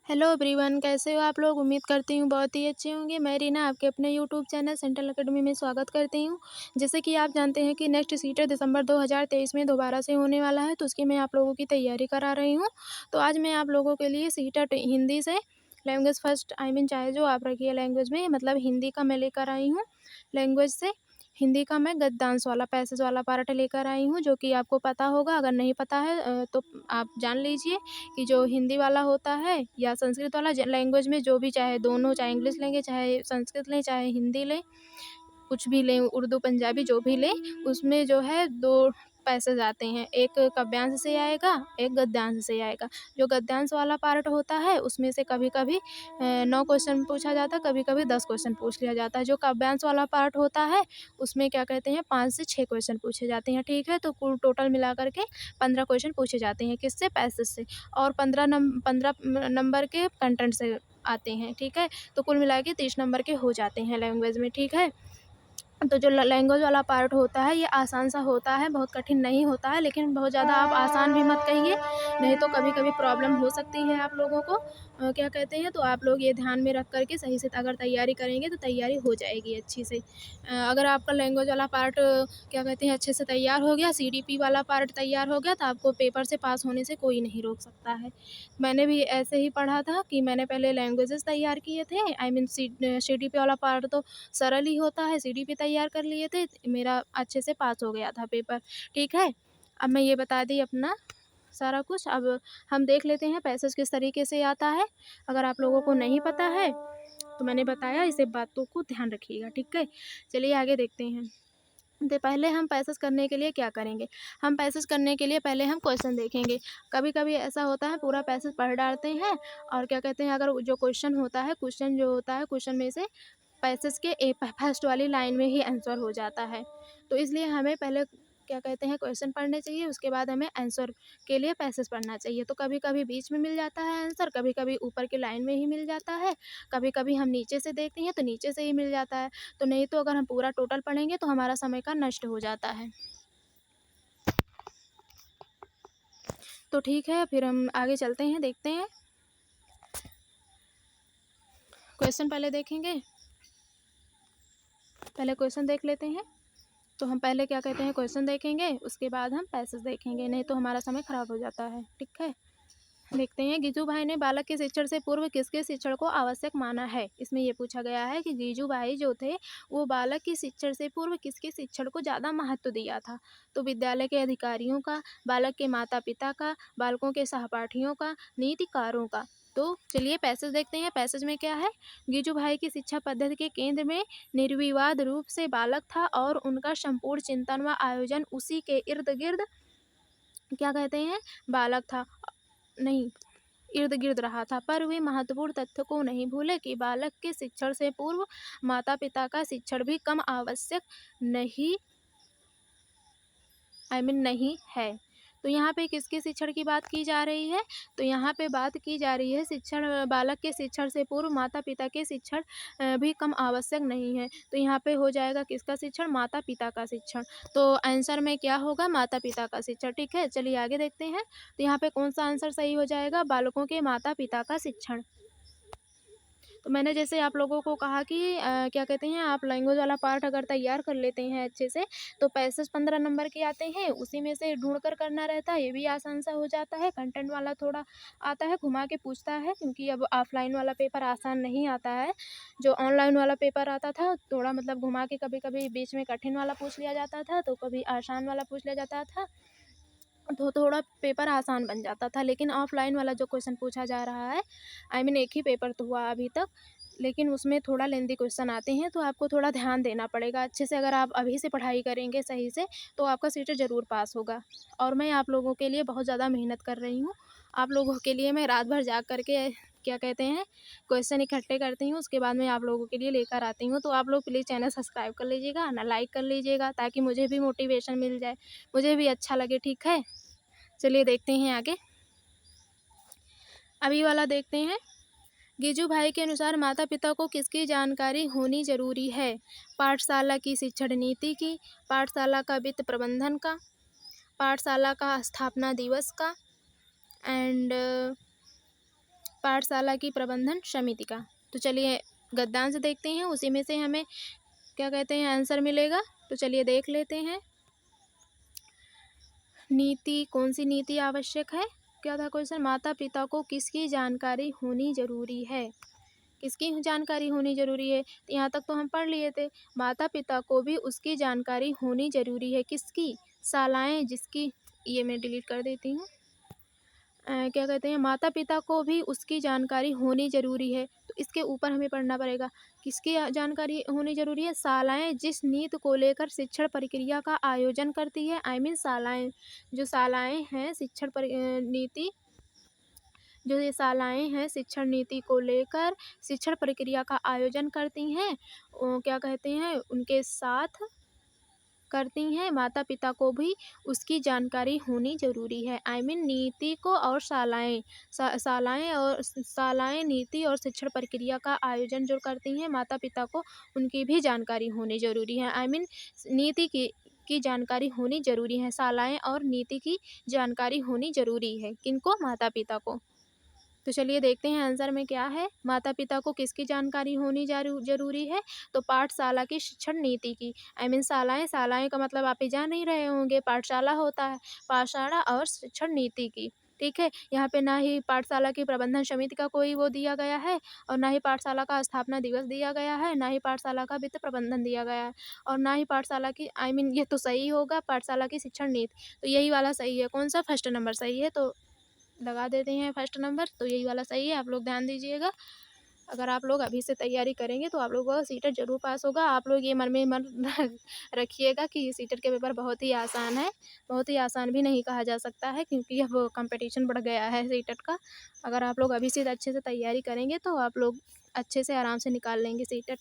Hello everyone, कैसे हो आप लोग। उम्मीद करती हूँ बहुत ही अच्छे होंगे। मैं रीना आपके अपने यूट्यूब चैनल सेंट्रल एकेडमी में स्वागत करती हूँ। जैसे कि आप जानते हैं कि नेक्स्ट सीटेट दिसंबर 2023 में दोबारा से होने वाला है, तो उसकी मैं आप लोगों की तैयारी करा रही हूँ। तो आज मैं आप लोगों के लिए सीटेट हिंदी से लैंग्वेज फर्स्ट चाहे जो आप रखिए लैंग्वेज में, मतलब हिंदी का मैं लेकर आई हूँ। लैंग्वेज से हिंदी का मैं गद्यांश वाला पैसेज वाला पार्ट लेकर आई हूँ, जो कि आपको पता होगा। अगर नहीं पता है तो आप जान लीजिए कि जो हिंदी वाला होता है या संस्कृत वाला लैंग्वेज में जो भी, चाहे दोनों, चाहे इंग्लिश लेंगे, चाहे संस्कृत लें, चाहे हिंदी लें, कुछ भी लें, उर्दू पंजाबी जो भी लें, उसमें जो है दो पैसेज आते हैं। एक काव्यांश से आएगा, एक गद्यांश से आएगा। जो गद्यांश वाला पार्ट होता है उसमें से कभी कभी 9 क्वेश्चन पूछा जाता है, कभी कभी 10 क्वेश्चन पूछ लिया जाता है। जो काव्यांश वाला पार्ट होता है उसमें क्या कहते हैं 5 से 6 क्वेश्चन पूछे जाते हैं। ठीक है, तो कुल टोटल मिला करके 15 क्वेश्चन पूछे जाते हैं। किससे? पैसेज से। और 15 नंबर के कंटेंट से आते हैं। ठीक है, तो कुल मिला के 30 नंबर के हो जाते हैं लैंग्वेज में। ठीक है, तो जो लैंग्वेज वाला पार्ट होता है ये आसान सा होता है, बहुत कठिन नहीं होता है। लेकिन बहुत ज़्यादा आप आसान भी मत कहिए, नहीं तो कभी कभी प्रॉब्लम हो सकती है आप लोगों को। क्या कहते हैं, तो आप लोग ये ध्यान में रख करके सही से अगर तैयारी करेंगे तो तैयारी हो जाएगी अच्छी से। अगर आपका लैंग्वेज वाला पार्ट क्या कहते हैं अच्छे से तैयार हो गया, CDP वाला पार्ट तैयार हो गया, तो आपको पेपर से पास होने से कोई नहीं रोक सकता है। मैंने भी ऐसे ही पढ़ा था कि मैंने पहले लैंग्वेजेस तैयार किए थे। आई मीन CDP वाला पार्ट तो सरल ही होता है, CDP तैयार कर लिए थे, मेरा अच्छे से पास हो गया था पेपर। ठीक है, अब मैं ये बता दी अपना सारा कुछ। अब हम देख लेते हैं पैसेज किस तरीके से आता है। अगर आप लोगों को नहीं पता है तो मैंने बताया, इसे बातों को ध्यान रखिएगा। ठीक है, चलिए आगे देखते हैं। तो पहले हम पैसेज करने के लिए क्या करेंगे, हम पैसेज करने के लिए पहले हम क्वेश्चन देखेंगे। कभी कभी ऐसा होता है पूरा पैसेज पढ़ डालते हैं, और क्या कहते हैं अगर जो क्वेश्चन होता है, क्वेश्चन जो होता है, क्वेश्चन में से पैसेज के फर्स्ट वाली लाइन में ही आंसर हो जाता है। तो इसलिए हमें पहले क्या कहते हैं क्वेश्चन पढ़ने चाहिए, उसके बाद हमें आंसर के लिए पैसेज पढ़ना चाहिए। तो कभी कभी बीच में मिल जाता है आंसर, कभी कभी ऊपर के लाइन में ही मिल जाता है, कभी कभी हम नीचे से देखते हैं तो नीचे से ही मिल जाता है। तो नहीं तो अगर हम पूरा टोटल पढ़ेंगे तो हमारा समय का नष्ट हो जाता है। तो ठीक है, फिर हम आगे चलते हैं, देखते हैं। क्वेश्चन पहले देखेंगे, पहले क्वेश्चन देख लेते हैं। तो हम पहले क्या कहते हैं क्वेश्चन देखेंगे, उसके बाद हम पैसेज देखेंगे, नहीं तो हमारा समय खराब हो जाता है। ठीक है, देखते हैं। गिजू भाई ने बालक के शिक्षण से पूर्व किसके शिक्षण को आवश्यक माना है। इसमें ये पूछा गया है कि गिजू भाई जो थे वो बालक के शिक्षण से पूर्व किसके शिक्षण को ज़्यादा महत्व दिया था। तो विद्यालय के अधिकारियों का, बालक के माता पिता का, बालकों के सहपाठियों का, नीतिकारों का। तो चलिए पैसेज देखते हैं। पैसेज में क्या है, गिजू भाई की शिक्षा पद्धति के केंद्र में निर्विवाद रूप से बालक था और उनका संपूर्ण चिंतन व आयोजन उसी के इर्द गिर्द क्या कहते हैं बालक था, नहीं, इर्द गिर्द रहा था। पर वे महत्वपूर्ण तथ्य को नहीं भूले कि बालक के शिक्षण से पूर्व माता पिता का शिक्षण भी कम आवश्यक नहीं, नहीं है। तो यहाँ पे किसके शिक्षण की बात की जा रही है, तो यहाँ पे बात की जा रही है शिक्षण, बालक के शिक्षण से पूर्व माता पिता के शिक्षण भी कम आवश्यक नहीं है। तो यहाँ पे हो जाएगा किसका शिक्षण, माता पिता का शिक्षण। तो आंसर में क्या होगा, माता पिता का शिक्षण। ठीक है, चलिए आगे देखते हैं। तो यहाँ पे कौन सा आंसर सही हो जाएगा, बालकों के माता पिता का शिक्षण। तो मैंने जैसे आप लोगों को कहा कि क्या कहते हैं आप लैंग्वेज वाला पार्ट अगर तैयार कर लेते हैं अच्छे से, तो पैसेज 15 नंबर के आते हैं, उसी में से ढूंढ कर करना रहता है, ये भी आसान सा हो जाता है। कंटेंट वाला थोड़ा आता है, घुमा के पूछता है, क्योंकि अब ऑफलाइन वाला पेपर आसान नहीं आता है। जो ऑनलाइन वाला पेपर आता था थोड़ा मतलब घुमा के, कभी कभी बीच में कठिन वाला पूछ लिया जाता था, तो कभी आसान वाला पूछ लिया जाता था, तो थोड़ा पेपर आसान बन जाता था। लेकिन ऑफलाइन वाला जो क्वेश्चन पूछा जा रहा है, एक ही पेपर तो हुआ अभी तक, लेकिन उसमें थोड़ा लेंदी क्वेश्चन आते हैं, तो आपको थोड़ा ध्यान देना पड़ेगा अच्छे से। अगर आप अभी से पढ़ाई करेंगे सही से तो आपका सीटेट ज़रूर पास होगा। और मैं आप लोगों के लिए बहुत ज़्यादा मेहनत कर रही हूँ। आप लोगों के लिए मैं रात भर जाग करके क्या कहते हैं क्वेश्चन इकट्ठे करती हूँ, उसके बाद मैं आप लोगों के लिए लेकर आती हूँ। तो आप लोग प्लीज़ चैनल सब्सक्राइब कर लीजिएगा ना, लाइक कर लीजिएगा, ताकि मुझे भी मोटिवेशन मिल जाए, मुझे भी अच्छा लगे। ठीक है, चलिए देखते हैं आगे। अभी वाला देखते हैं। गिजू भाई के अनुसार माता पिता को किसकी जानकारी होनी जरूरी है, पाठशाला की शिक्षण नीति की, पाठशाला का वित्त प्रबंधन का, पाठशाला का स्थापना दिवस का, एंड पाठशाला की प्रबंधन समिति का। तो चलिए गद्यांश देखते हैं, उसी में से हमें क्या कहते हैं आंसर मिलेगा। तो चलिए देख लेते हैं। नीति, कौन सी नीति आवश्यक है? क्या था क्वेश्चन? माता पिता को किसकी जानकारी होनी जरूरी है? किसकी जानकारी होनी जरूरी है? तो यहाँ तक तो हम पढ़ लिए थे। माता पिता को भी उसकी जानकारी होनी जरूरी है। किसकी? शालाएं जिसकी, ये मैं डिलीट कर देती हूँ। क्या कहते हैं, माता पिता को भी उसकी जानकारी होनी जरूरी है। तो इसके ऊपर हमें पढ़ना पड़ेगा। किसकी जानकारी होनी जरूरी है? शालाएं जिस नीति को लेकर शिक्षण प्रक्रिया का आयोजन करती है। शालाएं, जो शालाएं हैं शिक्षण नीति, जो ये शालाएं हैं शिक्षण नीति को लेकर शिक्षण प्रक्रिया का आयोजन करती हैं, क्या कहते हैं, उनके साथ करती हैं। माता पिता को भी उसकी जानकारी होनी जरूरी है। नीति को और शालाएं, शालाएं नीति और शिक्षण प्रक्रिया का आयोजन जो करती हैं, माता पिता को उनकी भी जानकारी होनी जरूरी है। नीति की जानकारी होनी जरूरी है। शालाएं और नीति की जानकारी होनी जरूरी है। किनको? माता पिता को। तो चलिए देखते हैं आंसर में क्या है। माता पिता को किसकी जानकारी होनी जरूरी है? तो पाठशाला की शिक्षण नीति की। शालाएं, शालाएं का मतलब आप ही जान ही रहे होंगे, पाठशाला होता है। पाठशाला और शिक्षण नीति की, ठीक है। यहाँ पे ना ही पाठशाला की प्रबंधन समिति का कोई वो दिया गया है, और ना ही पाठशाला का स्थापना दिवस दिया गया है, ना ही पाठशाला का वित्त प्रबंधन दिया गया है, और ना ही पाठशाला की ये तो सही होगा, पाठशाला की शिक्षण नीति। तो यही वाला सही है। कौन सा? फर्स्ट नंबर सही है। तो लगा देते हैं फर्स्ट नंबर। तो यही वाला सही है। आप लोग ध्यान दीजिएगा। अगर आप लोग अभी से तैयारी करेंगे तो आप लोगों का सीटेट जरूर पास होगा। आप लोग ये मन में मन रखिएगा कि सीटेट के पेपर बहुत ही आसान है। बहुत ही आसान भी नहीं कहा जा सकता है, क्योंकि अब कंपटीशन बढ़ गया है सीटेट का। अगर आप लोग अभी से अच्छे से तैयारी करेंगे तो आप लोग अच्छे से आराम से निकाल लेंगे सीटेट।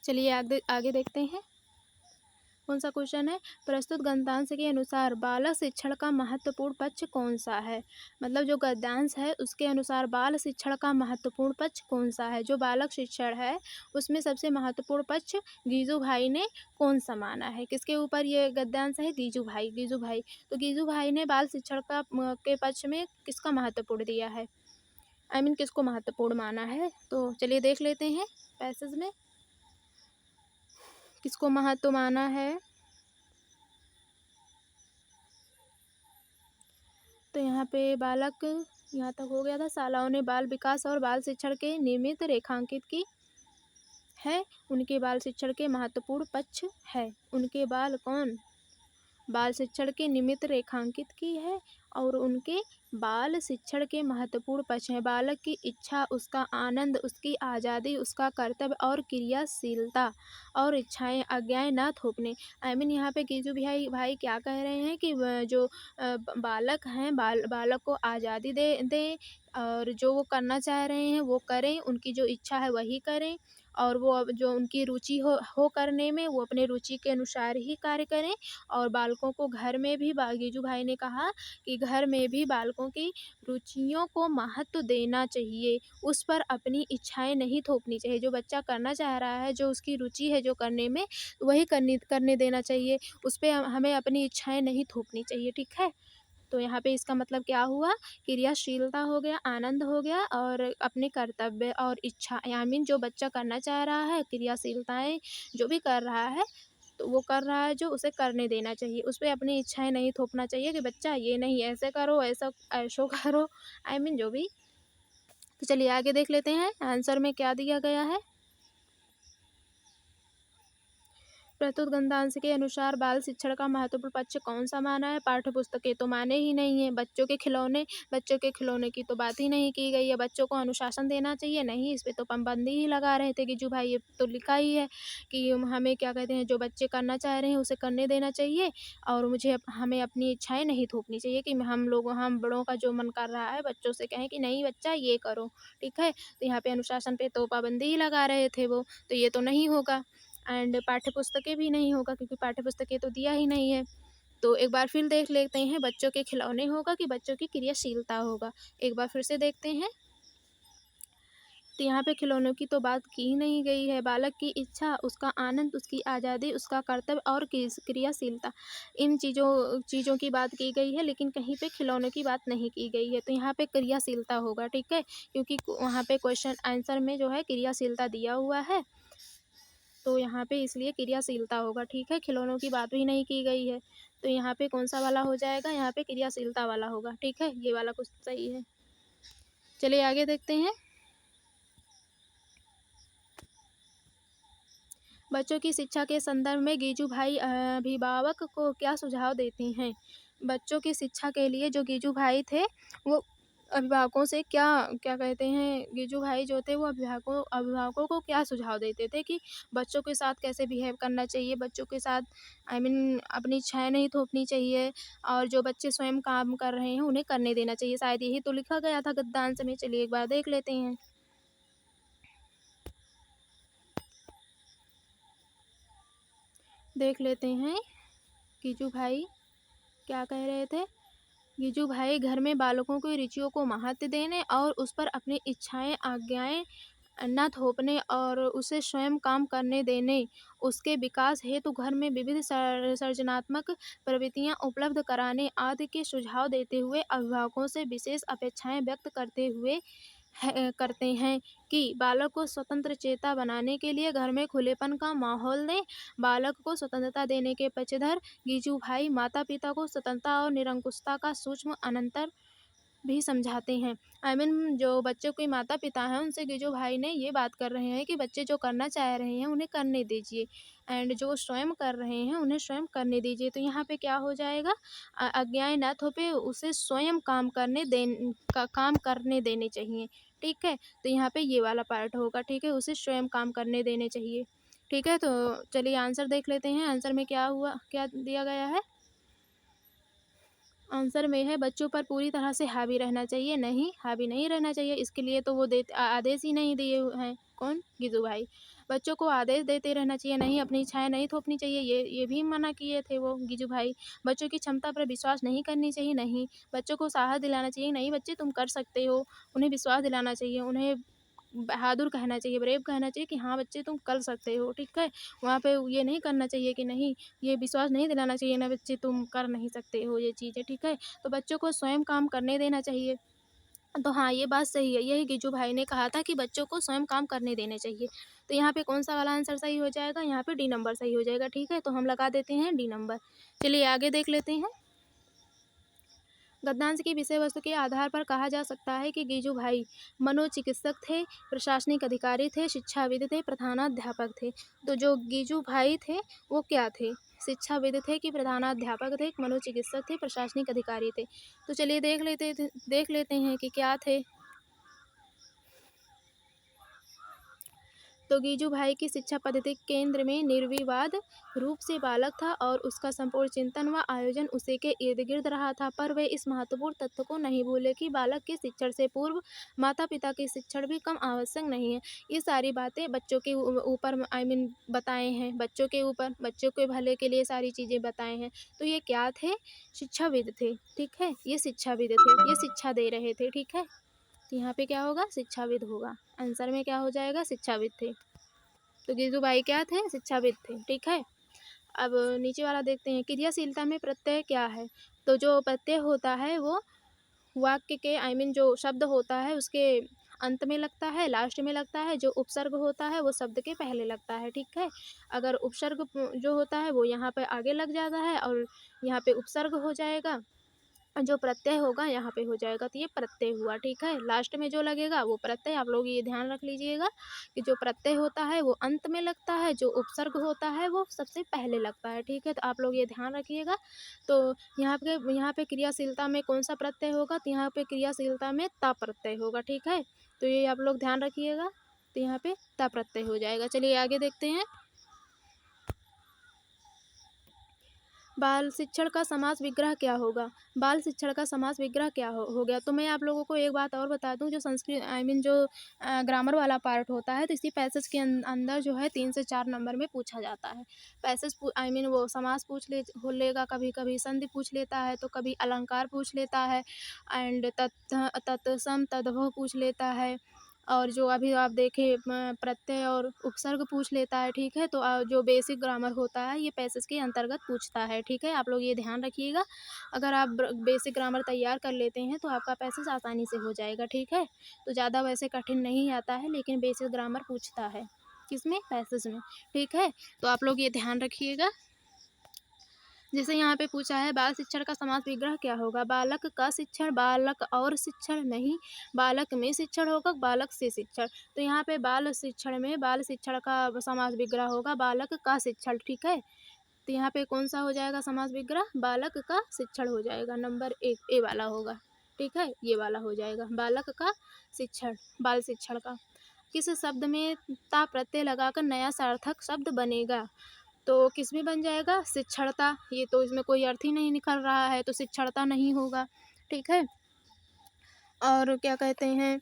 चलिए आगे देखते हैं। कौन सा क्वेश्चन है? प्रस्तुत गद्यांश के अनुसार बालक शिक्षण का महत्वपूर्ण पक्ष कौन सा है? मतलब जो गद्यांश है उसके अनुसार बाल शिक्षण का महत्वपूर्ण पक्ष कौन सा है? जो बालक शिक्षण है उसमें सबसे महत्वपूर्ण पक्ष गीजू भाई ने कौन सा माना है? किसके ऊपर ये गद्यांश है? गीजू भाई। गीजू भाई, तो गीजू भाई ने बाल शिक्षण का के पक्ष में किसका महत्वपूर्ण दिया है? किसको महत्वपूर्ण माना है? तो चलिए देख लेते हैं पैसेज में किसको महत्व माना है। तो यहाँ पे बालक, यहाँ तक हो गया था। शालाओं ने बाल विकास और बाल शिक्षण के नियमित रेखांकित की है। उनके बाल शिक्षण के महत्वपूर्ण पक्ष है। उनके बाल कौन? बाल शिक्षण के निमित्त रेखांकित की है, और उनके बाल शिक्षण के महत्वपूर्ण पक्ष हैं। बालक की इच्छा, उसका आनंद, उसकी आज़ादी, उसका कर्तव्य और क्रियाशीलता, और इच्छाएं आज्ञाएं ना थोपने। यहाँ पे कीजू भाई क्या कह रहे हैं कि जो बालक हैं, बालक को आज़ादी दे, और जो वो करना चाह रहे हैं वो करें, उनकी जो इच्छा है वही करें, और वो अब जो उनकी रुचि हो करने में वो अपने रुचि के अनुसार ही कार्य करें। और बालकों को घर में भी, गीजू भाई ने कहा कि घर में भी बालकों की रुचियों को महत्व देना चाहिए, उस पर अपनी इच्छाएं नहीं थोपनी चाहिए। जो बच्चा करना चाह रहा है, जो उसकी रुचि है जो करने में, वही करने देना चाहिए। उस पर हमें अपनी इच्छाएं नहीं थोपनी चाहिए, ठीक है। तो यहाँ पे इसका मतलब क्या हुआ? क्रियाशीलता हो गया, आनंद हो गया, और अपने कर्तव्य और इच्छा, जो बच्चा करना चाह रहा है, क्रियाशीलताएं जो भी कर रहा है, तो वो कर रहा है जो उसे करने देना चाहिए। उस पर अपनी इच्छाएं नहीं थोपना चाहिए कि बच्चा ये नहीं ऐसे करो, ऐसो करो, जो भी। तो चलिए आगे देख लेते हैं आंसर में क्या दिया गया है। प्रस्तुत गद्यांश के अनुसार बाल शिक्षण का महत्वपूर्ण पक्ष कौन सा माना है? पाठ्य पुस्तकें तो माने ही नहीं है। बच्चों के खिलौने की तो बात ही नहीं की गई है। बच्चों को अनुशासन देना चाहिए, नहीं, इस पर तो पाबंदी ही लगा रहे थे गिज्जू भाई। ये तो लिखा ही है कि हमें क्या कहते हैं, जो बच्चे करना चाह रहे हैं उसे करने देना चाहिए, और हमें अपनी इच्छाएं नहीं थोपनी चाहिए कि हम बड़ों का जो मन कर रहा है बच्चों से कहें कि नहीं बच्चा ये करो, ठीक है। तो यहाँ पे अनुशासन पे तो पाबंदी ही लगा रहे थे वो, तो ये तो नहीं होगा। एंड पाठ्य पुस्तकें भी नहीं होगा, क्योंकि पाठ्य पुस्तकें तो दिया ही नहीं है। तो एक बार फिर देख लेते हैं, बच्चों के खिलौने होगा कि बच्चों की क्रियाशीलता होगा। एक बार फिर से देखते हैं। तो यहाँ पे खिलौनों की तो बात की ही नहीं गई है। बालक की इच्छा, उसका आनंद, उसकी आज़ादी, उसका कर्तव्य और क्रियाशीलता, इन चीज़ों चीज़ों की बात की गई है, लेकिन कहीं पे खिलौनों की बात नहीं की गई है। तो यहाँ पे क्रियाशीलता होगा, ठीक है, क्योंकि वहाँ पे क्वेश्चन आंसर में जो है क्रियाशीलता दिया हुआ है, तो यहाँ पे इसलिए क्रियाशीलता होगा, ठीक है, खिलौनों की बात भी नहीं की गई है। तो यहाँ पे कौन सा वाला हो जाएगा, यहाँ पे क्रियाशीलता वाला होगा, ठीक है, ये वाला कुछ सही है। चलिए आगे देखते हैं। बच्चों की शिक्षा के संदर्भ में गीजू भाई अभिभावक को क्या सुझाव देते हैं? बच्चों की शिक्षा के लिए जो गीजू भाई थे, वो अभिभावकों से क्या क्या कहते हैं, गीजू भाई जो थे वो अभिभावकों को क्या सुझाव देते थे कि बच्चों के साथ कैसे बिहेव करना चाहिए, बच्चों के साथ अपनी इच्छाएँ नहीं थोपनी चाहिए, और जो बच्चे स्वयं काम कर रहे हैं उन्हें करने देना चाहिए। शायद यही तो लिखा गया था गद्यांश में। चलिए एक बार देख लेते हैं। देख लेते हैं गीजू भाई क्या कह रहे थे। गीजू भाई घर में बालकों की रुचियों को महत्व देने और उस पर अपनी इच्छाएं आज्ञाएं न थोपने और उसे स्वयं काम करने देने, उसके विकास हेतु घर में विविध सर्जनात्मक प्रवृत्तियां उपलब्ध कराने आदि के सुझाव देते हुए अभिभावकों से विशेष अपेक्षाएं व्यक्त करते हैं कि बालक को स्वतंत्र चेता बनाने के लिए घर में खुलेपन का माहौल दें। बालक को स्वतंत्रता देने के पक्षधर गीजू भाई माता पिता को स्वतंत्रता और निरंकुशता का सूक्ष्म अंतर भी समझाते हैं। जो बच्चों के माता पिता हैं उनसे गीजू भाई ने ये बात कर रहे हैं कि बच्चे जो करना चाह रहे हैं उन्हें करने दीजिए, एंड जो स्वयं कर रहे हैं उन्हें स्वयं करने दीजिए। तो यहाँ पे क्या हो जाएगा, आज्ञाएं न थोपे, उसे स्वयं काम करने देने चाहिए, ठीक है। तो यहाँ पे ये वाला पार्ट होगा, ठीक है, उसे स्वयं काम करने देने चाहिए, ठीक है। तो चलिए आंसर देख लेते हैं। आंसर में क्या हुआ, क्या दिया गया है। आंसर में है बच्चों पर पूरी तरह से हावी रहना चाहिए। नहीं, हावी नहीं रहना चाहिए, इसके लिए तो वो आदेश ही नहीं दिए हुए हैं। कौन, गीजू भाई। बच्चों को आदेश देते रहना चाहिए, नहीं अपनी इच्छाएं नहीं थोपनी चाहिए, ये भी मना किए थे वो गीजू भाई। बच्चों की क्षमता पर विश्वास नहीं करनी चाहिए, नहीं। बच्चों को साहस दिलाना चाहिए, नहीं बच्चे तुम कर सकते हो, उन्हें विश्वास दिलाना चाहिए, उन्हें बहादुर कहना चाहिए, ब्रेव कहना चाहिए कि हाँ बच्चे तुम कर सकते हो, ठीक है। वहाँ पे ये नहीं करना चाहिए कि नहीं, ये विश्वास नहीं दिलाना चाहिए ना बच्चे तुम कर नहीं सकते हो ये चीज़ें, ठीक है। तो बच्चों को स्वयं काम करने देना चाहिए। तो हाँ, ये बात सही है, यही गिज्जू भाई ने कहा था कि बच्चों को स्वयं काम करने देने चाहिए। तो यहाँ पे कौन सा वाला आंसर सही हो जाएगा, यहाँ पे डी नंबर सही हो जाएगा, ठीक है। तो हम लगा देते हैं डी नंबर। चलिए आगे देख लेते हैं। गद्यांश की विषय वस्तु के आधार पर कहा जा सकता है कि गीजू भाई मनोचिकित्सक थे, प्रशासनिक अधिकारी थे, शिक्षाविद थे, प्रधानाध्यापक थे। तो जो गीजू भाई थे वो क्या थे, शिक्षाविद थे कि प्रधानाध्यापक थे, मनोचिकित्सक थे, प्रशासनिक अधिकारी थे। तो चलिए देख लेते हैं कि क्या थे। तो गीजू भाई की शिक्षा पद्धति केंद्र में निर्विवाद रूप से बालक था और उसका संपूर्ण चिंतन व आयोजन उसी के इर्द गिर्द रहा था, पर वे इस महत्वपूर्ण तथ्य को नहीं भूले कि बालक के शिक्षण से पूर्व माता पिता के शिक्षण भी कम आवश्यक नहीं है। ये सारी बातें बच्चों के ऊपर बताए हैं, बच्चों के ऊपर, बच्चों के भले के लिए सारी चीज़ें बताए हैं। तो ये क्या थे, शिक्षाविद थे, ठीक है, ये शिक्षाविद थे, ये शिक्षा दे रहे थे, ठीक है। तो यहाँ पे क्या होगा, शिक्षाविद होगा। आंसर में क्या हो जाएगा, शिक्षाविद थे। तो गीजू भाई क्या थे, शिक्षाविद थे, ठीक है। अब नीचे वाला देखते हैं, क्रियाशीलता में प्रत्यय क्या है। तो जो प्रत्यय होता है वो वाक्य के जो शब्द होता है उसके अंत में लगता है, लास्ट में लगता है। जो उपसर्ग होता है वो शब्द के पहले लगता है, ठीक है। अगर उपसर्ग जो होता है वो यहाँ पे आगे लग जाता है और यहाँ पे उपसर्ग हो जाएगा, जो प्रत्यय होगा यहाँ पे हो जाएगा। तो ये प्रत्यय हुआ, ठीक है। लास्ट में जो लगेगा वो प्रत्यय, आप लोग ये ध्यान रख लीजिएगा कि जो प्रत्यय होता है वो अंत में लगता है, जो उपसर्ग होता है वो सबसे पहले लगता है, ठीक है। तो आप लोग ये ध्यान रखिएगा। तो यहाँ पे क्रियाशीलता में कौन सा प्रत्यय होगा, तो यहाँ पे क्रियाशीलता में ता प्रत्यय होगा, ठीक है। तो ये आप लोग ध्यान रखिएगा। तो यहाँ पे ता प्रत्यय हो जाएगा। चलिए आगे देखते हैं। बाल शिक्षण का समास विग्रह क्या होगा। बाल शिक्षण का समास विग्रह क्या हो गया। तो मैं आप लोगों को एक बात और बता दूं, जो संस्कृत जो ग्रामर वाला पार्ट होता है, तो इसी पैसेज के अंदर जो है 3 से 4 नंबर में पूछा जाता है। पैसेज वो समास हो लेगा, कभी कभी संधि पूछ लेता है, तो कभी अलंकार पूछ लेता है, एंड तत्सम तद्भव पूछ लेता है, और जो अभी आप देखें प्रत्यय और उपसर्ग पूछ लेता है, ठीक है। तो जो बेसिक ग्रामर होता है ये पैसेज के अंतर्गत पूछता है, ठीक है। आप लोग ये ध्यान रखिएगा, अगर आप बेसिक ग्रामर तैयार कर लेते हैं तो आपका पैसेज आसानी से हो जाएगा, ठीक है। तो ज़्यादा वैसे कठिन नहीं आता है, लेकिन बेसिक ग्रामर पूछता है किसमें, पैसेज में, ठीक है। तो आप लोग ये ध्यान रखिएगा। जैसे यहाँ पे पूछा है बाल शिक्षण का समास विग्रह क्या होगा। बालक का शिक्षण, बालक और शिक्षण नहीं, बालक में शिक्षण होगा, बालक से शिक्षण। तो यहाँ पे बाल शिक्षण में बाल शिक्षण का समास विग्रह होगा बालक का शिक्षण, ठीक है। तो यहाँ पे कौन सा हो जाएगा समास विग्रह, बालक का शिक्षण हो जाएगा, नंबर 1 ए वाला होगा, ठीक है। ये वाला हो जाएगा बालक का शिक्षण, बाल शिक्षण का। किस शब्द में ता प्रत्यय लगाकर नया सार्थक शब्द बनेगा। तो किस में बन जाएगा, शिक्षणता। ये तो इसमें कोई अर्थ ही नहीं निकल रहा है, तो शिक्षणता नहीं होगा, ठीक है। और क्या कहते हैं,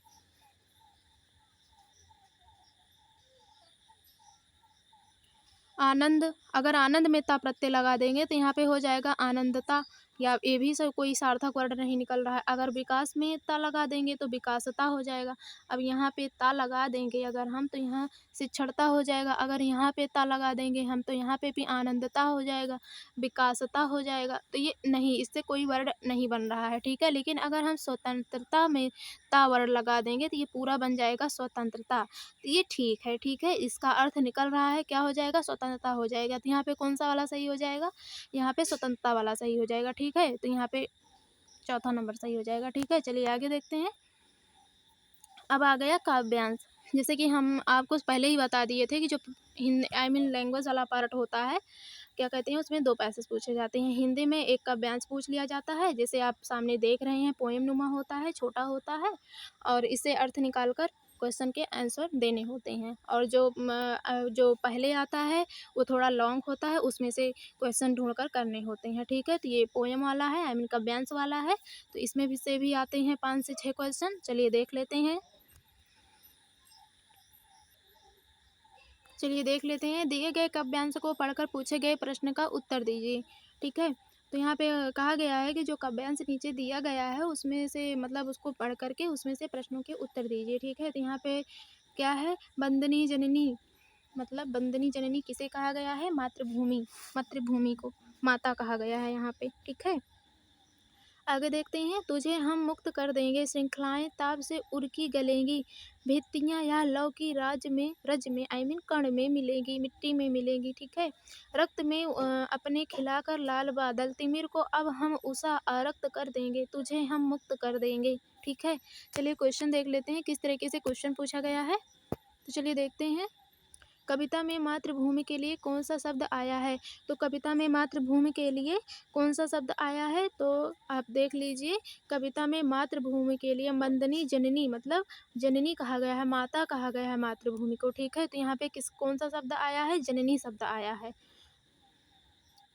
आनंद, अगर आनंद में ता प्रत्यय लगा देंगे तो यहाँ पे हो जाएगा आनंदता, या ये भी सब कोई सार्थक वर्ड नहीं निकल रहा है। अगर विकास में ता लगा देंगे तो विकासता हो जाएगा। अब यहाँ पे ता लगा देंगे अगर हम, तो यहाँ शिक्षणता हो जाएगा। अगर यहाँ पे ता लगा देंगे हम, तो यहाँ पे भी आनंदता हो जाएगा, विकासता हो जाएगा। तो ये नहीं, इससे कोई वर्ड नहीं बन रहा है, ठीक है। लेकिन अगर हम स्वतंत्रता में ता वर्ड लगा देंगे तो ये पूरा बन जाएगा स्वतंत्रता। तो ये ठीक है, ठीक है। इसका अर्थ निकल रहा है, क्या हो जाएगा, स्वतंत्रता हो जाएगा। तो यहाँ पे कौन सा वाला सही हो जाएगा, यहाँ पे स्वतंत्रता वाला सही हो जाएगा, ठीक है। तो यहाँ पे चौथा नंबर सही हो जाएगा, ठीक है। चलिए आगे देखते हैं। अब आ गया काव्यांश। जैसे कि हम आपको पहले ही बता दिए थे कि जो लैंग्वेज वाला पार्ट होता है, क्या कहते हैं, उसमें 2 पैसेज पूछे जाते हैं। हिंदी में एक काव्यांश पूछ लिया जाता है, जैसे आप सामने देख रहे हैं, पोएम नुमा होता है, छोटा होता है, और इससे अर्थ निकाल कर क्वेश्चन के आंसर देने होते हैं। और जो पहले आता है वो थोड़ा लॉन्ग होता है, उसमें से क्वेश्चन ढूंढ कर करने होते हैं, ठीक है। तो ये पोएम वाला है, काव्यांश वाला है। तो इसमें भी से भी आते हैं 5 से 6 क्वेश्चन। चलिए देख लेते हैं। चलिए देख लेते हैं। दिए गए काव्यांश को पढ़कर पूछे गए प्रश्न का उत्तर दीजिए, ठीक है। तो यहाँ पे कहा गया है कि जो काव्यांश नीचे दिया गया है उसमें से मतलब उसको पढ़ करके उसमें से प्रश्नों के उत्तर दीजिए, ठीक है। तो यहाँ पे क्या है, वंदनी जननी, मतलब वंदनी जननी किसे कहा गया है, मातृभूमि, मातृभूमि को माता कहा गया है यहाँ पे, ठीक है। आगे देखते हैं। तुझे हम मुक्त कर देंगे, श्रृंखलाएं ताप से उड़की गलेंगी, भित्तियां या लौ की रज में कण में मिलेंगी, मिट्टी में मिलेंगी, ठीक है। रक्त में अपने खिलाकर लाल बादल, तिमिर को अब हम उषा आरक्त कर देंगे, तुझे हम मुक्त कर देंगे, ठीक है। चलिए क्वेश्चन देख लेते हैं किस तरीके से क्वेश्चन पूछा गया है। तो चलिए देखते हैं। कविता में मातृभूमि के लिए कौन सा शब्द आया है। तो कविता में मातृभूमि के लिए कौन सा शब्द आया है, तो आप देख लीजिए। कविता में मातृभूमि के लिए वंदनी जननी, मतलब जननी कहा गया है, माता कहा गया है मातृभूमि को, ठीक है। तो यहाँ पे कौन सा शब्द आया है, जननी शब्द आया है।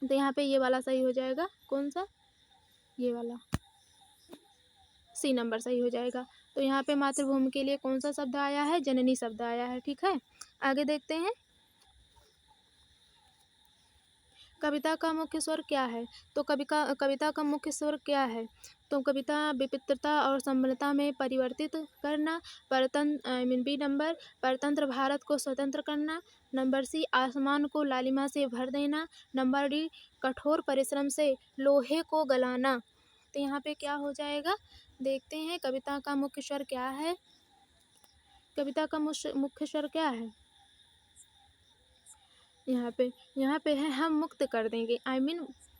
तो यहाँ पे ये वाला सही हो जाएगा, कौन सा, ये वाला सी नंबर सही हो जाएगा। तो यहाँ पे मातृभूमि के लिए कौन सा शब्द आया है, जननी शब्द आया है, ठीक है। आगे देखते हैं। कविता का मुख्य स्वर क्या है। तो कविता का मुख्य स्वर क्या है। तो कविता विचित्रता और संबंधता में परिवर्तित करना, बी नंबर, परतंत्र भारत को स्वतंत्र करना, नंबर सी, आसमान को लालिमा से भर देना, नंबर डी, कठोर परिश्रम से लोहे को गलाना। तो यहाँ पे क्या हो जाएगा, देखते हैं। कविता का मुख्य स्वर क्या है, कविता का मुख्य स्वर क्या है, यहाँ पे है हम मुक्त कर देंगे,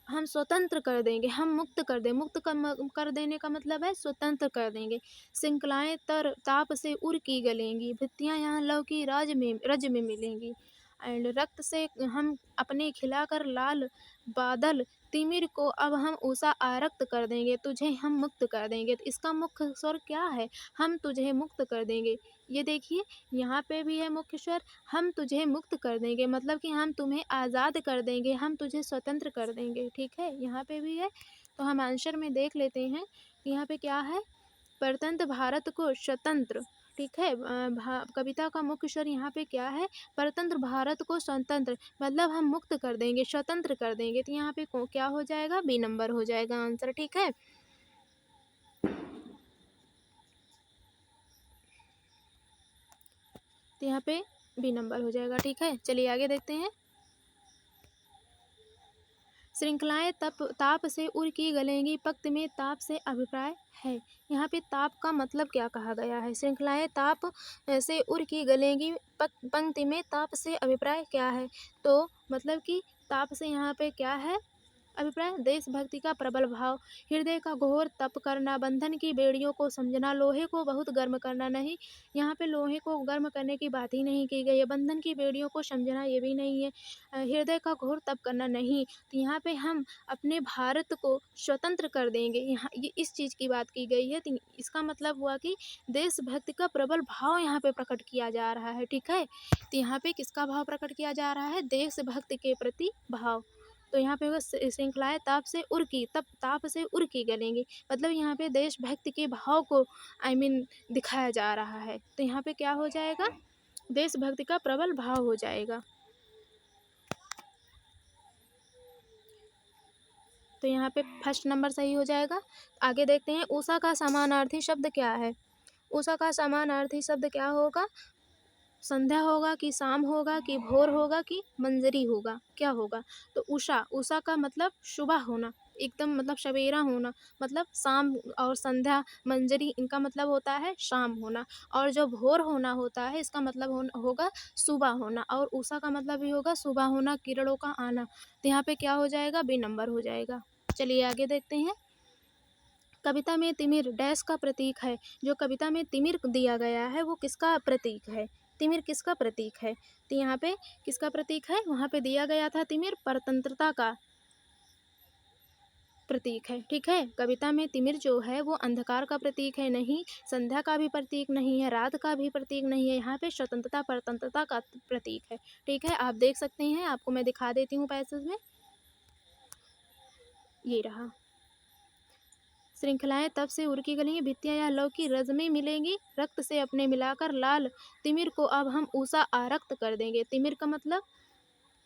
हम स्वतंत्र कर देंगे, हम मुक्त कर दें, कर देने का मतलब है स्वतंत्र कर देंगे। श्रृंखलाएं ताप से उड़ की गलेंगी, भित्तियां यहाँ लौ की रज में मिलेंगी, एंड रक्त से हम अपने खिलाकर लाल बादल, तिमिर को अब हम उषा आरक्त कर देंगे, तुझे हम मुक्त कर देंगे। तो इसका मुख्य स्वर क्या है, हम तुझे मुक्त कर देंगे। ये देखिए यहाँ पे भी है मुख्य स्वर, हम तुझे मुक्त कर देंगे, मतलब कि हम तुम्हें आज़ाद कर देंगे, हम तुझे स्वतंत्र कर देंगे, ठीक है। यहाँ पे भी है। तो हम आंसर में देख लेते हैं कि यहाँ पे क्या है, परतंत्र भारत को स्वतंत्र, ठीक है। कविता का मुख्य स्वर यहाँ पे क्या है, परतंत्र भारत को स्वतंत्र, मतलब हम मुक्त कर देंगे, स्वतंत्र कर देंगे। तो यहाँ पे क्या हो जाएगा, बी नंबर हो जाएगा आंसर, ठीक है। तो यहाँ पे बी नंबर हो जाएगा। ठीक है, चलिए आगे देखते हैं। श्रृंखलाएं ताप से उर की गलेंगी, पंक्ति में ताप से अभिप्राय है। यहाँ पे ताप का मतलब क्या कहा गया है? श्रृंखलाएं ताप से उर की गलेंगी, पंक्ति में ताप से अभिप्राय क्या है? तो मतलब कि ताप से यहाँ पे क्या है अभिप्राय? देशभक्ति का प्रबल भाव, हृदय का घोर तप करना, बंधन की बेड़ियों को समझना, लोहे को बहुत गर्म करना। नहीं, यहाँ पे लोहे को गर्म करने की बात ही नहीं की गई है। बंधन की बेड़ियों को समझना ये भी नहीं है। हृदय का घोर तप करना नहीं। तो यहाँ पे हम अपने भारत को स्वतंत्र कर देंगे, यहाँ ये इस चीज़ की बात की गई है। तो इसका मतलब हुआ कि देशभक्ति का प्रबल भाव यहाँ पे प्रकट किया जा रहा है। ठीक है, तो यहाँ पे किसका भाव प्रकट किया जा रहा है? देशभक्ति के प्रति भाव। तो यहाँ पे होगा श्रृंखलाएं ताप से उर की, तब ताप से उर की गलेंगी, मतलब यहाँ पे देशभक्ति के भाव को दिखाया जा रहा है। तो यहाँ पे क्या हो जाएगा? देशभक्ति का प्रबल भाव हो जाएगा। तो यहाँ पे फर्स्ट नंबर सही हो जाएगा। आगे देखते हैं, उषा का समानार्थी शब्द क्या है? उषा का समानार्थी शब्द क्या होगा? संध्या होगा कि शाम होगा कि भोर होगा कि मंजरी होगा, क्या होगा? तो उषा का मतलब सुबह होना, एकदम मतलब सवेरा होना, मतलब शाम, और संध्या मंजरी इनका मतलब होता है शाम होना, और जो भोर होना होता है इसका मतलब होगा सुबह होना, और उषा का मतलब भी होगा सुबह होना, किरणों का आना। तो यहाँ पे क्या हो जाएगा? बी नंबर हो जाएगा। चलिए आगे देखते हैं। कविता में तिमिर डैश का प्रतीक है। जो कविता में तिमिर दिया गया है वो किसका प्रतीक है? तिमिर किसका प्रतीक है? तो यहाँ पे किसका प्रतीक है? वहाँ पे दिया गया था तिमिर परतंत्रता का प्रतीक है। ठीक है, कविता में तिमिर जो है वो अंधकार का प्रतीक है, नहीं संध्या का भी प्रतीक नहीं है, रात का भी प्रतीक नहीं है, यहाँ पे स्वतंत्रता परतंत्रता का प्रतीक है। ठीक है, आप देख सकते हैं, आपको मैं दिखा देती हूँ पैसेज में, ये रहा। श्रृंखलाएं तब से उर की गलेंगी, भित्तियां या लौ की रज़में मिलेंगी, रक्त से अपने मिलाकर लाल तिमिर को अब हम उषा आरक्त कर देंगे। तिमिर का मतलब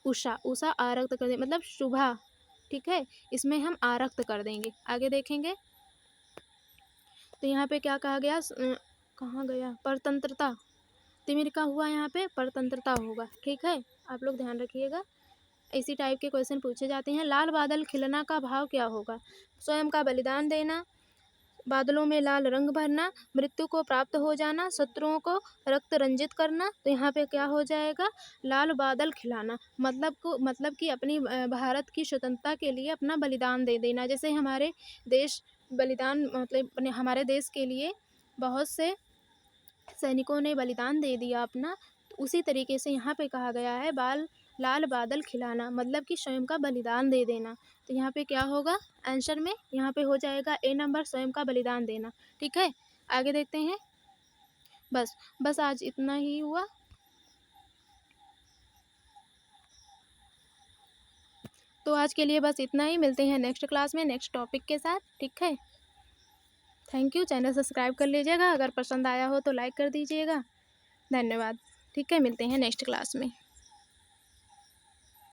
उषा आरक्त कर देंगे, मतलब सुबह। ठीक है, इसमें हम आरक्त कर देंगे। आगे देखेंगे तो यहाँ पे क्या कहा गया? कहाँ गया? परतंत्रता। तिमिर का हुआ यहाँ पे परतंत्रता होगा। ठीक है, आप लोग ध्यान रखिएगा, इसी टाइप के क्वेश्चन पूछे जाते हैं। लाल बादल खिलना का भाव क्या होगा? स्वयं का बलिदान देना, बादलों में लाल रंग भरना, मृत्यु को प्राप्त हो जाना, शत्रुओं को रक्त रंजित करना। तो यहाँ पे क्या हो जाएगा? लाल बादल खिलाना, मतलब कि अपनी भारत की स्वतंत्रता के लिए अपना बलिदान दे देना। जैसे हमारे देश बलिदान, मतलब हमारे देश के लिए बहुत से सैनिकों ने बलिदान दे दिया अपना, तो उसी तरीके से यहाँ पे कहा गया है लाल बादल खिलाना, मतलब कि स्वयं का बलिदान दे देना। तो यहाँ पे क्या होगा आंसर में? यहाँ पे हो जाएगा ए नंबर, स्वयं का बलिदान देना। ठीक है, आगे देखते हैं। बस आज इतना ही हुआ। तो आज के लिए बस इतना ही, मिलते हैं नेक्स्ट क्लास में नेक्स्ट टॉपिक के साथ। ठीक है, थैंक यू। चैनल सब्सक्राइब कर लीजिएगा, अगर पसंद आया हो तो लाइक कर दीजिएगा। धन्यवाद। ठीक है, मिलते हैं नेक्स्ट क्लास में।